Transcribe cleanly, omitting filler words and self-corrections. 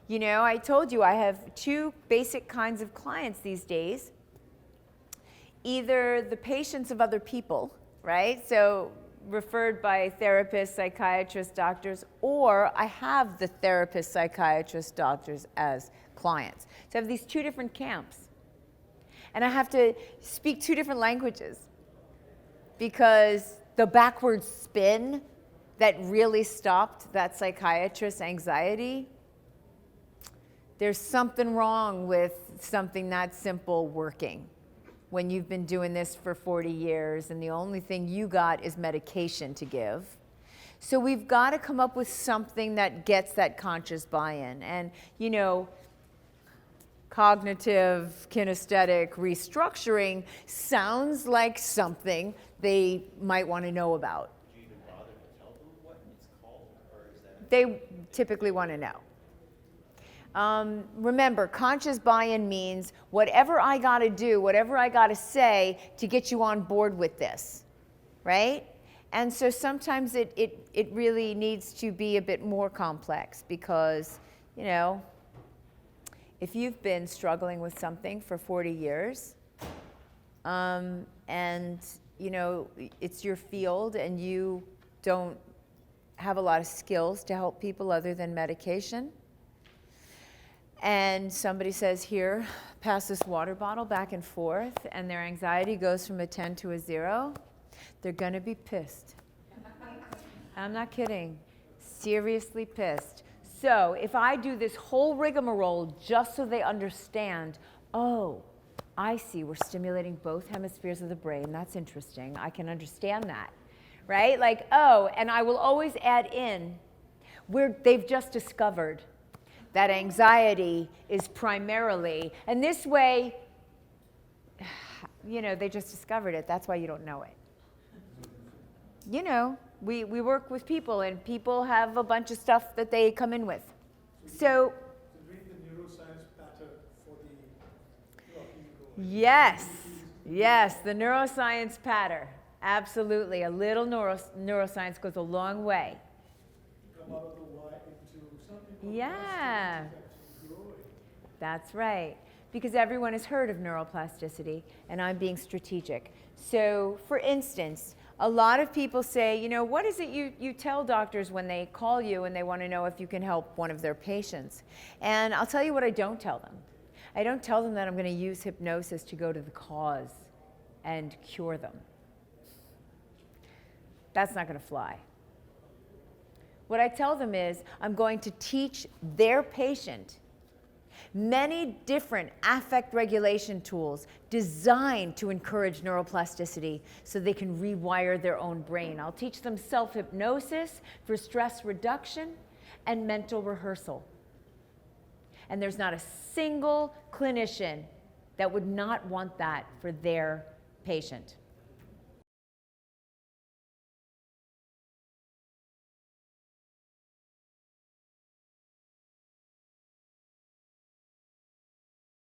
You know, I told you I have two basic kinds of clients these days. Either the patients of other people, right? So referred by therapists, psychiatrists, doctors, or I have the therapists, psychiatrists, doctors as clients. So I have these two different camps. And I have to speak two different languages because the backward spin that really stopped that psychiatrist's anxiety, there's something wrong with something that simple working when you've been doing this for 40 years and the only thing you got is medication to give. So we've got to come up with something that gets that conscious buy-in. And, you know, cognitive, kinesthetic restructuring sounds like something they might want to know about. Do you even bother to tell them what it's called, or is that? They typically want to know. Remember, conscious buy-in means whatever I got to do, whatever I got to say to get you on board with this, right? And so sometimes it really needs to be a bit more complex because, you know, if you've been struggling with something for 40 years and, you know, it's your field and you don't have a lot of skills to help people other than medication, and somebody says, here, pass this water bottle back and forth, and their anxiety goes from a 10 to a 0, they're going to be pissed. I'm not kidding. Seriously pissed. So if I do this whole rigmarole just so they understand, oh, I see, we're stimulating both hemispheres of the brain. That's interesting. I can understand that, right? Like, oh, and I will always add in where they've just discovered that anxiety is primarily, and this way, you know, they just discovered it. That's why you don't know it. You know, we work with people, and people have a bunch of stuff that they come in with. So read the neuroscience pattern for the yes, the neuroscience pattern. Absolutely. A little neuroscience goes a long way. Come out of the Y into something. Yeah. That's right. Because everyone has heard of neuroplasticity, and I'm being strategic. So, for instance, a lot of people say, you know, what is it you tell doctors when they call you and they want to know if you can help one of their patients? And I'll tell you what I don't tell them. I don't tell them that I'm going to use hypnosis to go to the cause and cure them. That's not going to fly. What I tell them is I'm going to teach their patient many different affect regulation tools designed to encourage neuroplasticity so they can rewire their own brain. I'll teach them self-hypnosis for stress reduction and mental rehearsal. And there's not a single clinician that would not want that for their patient.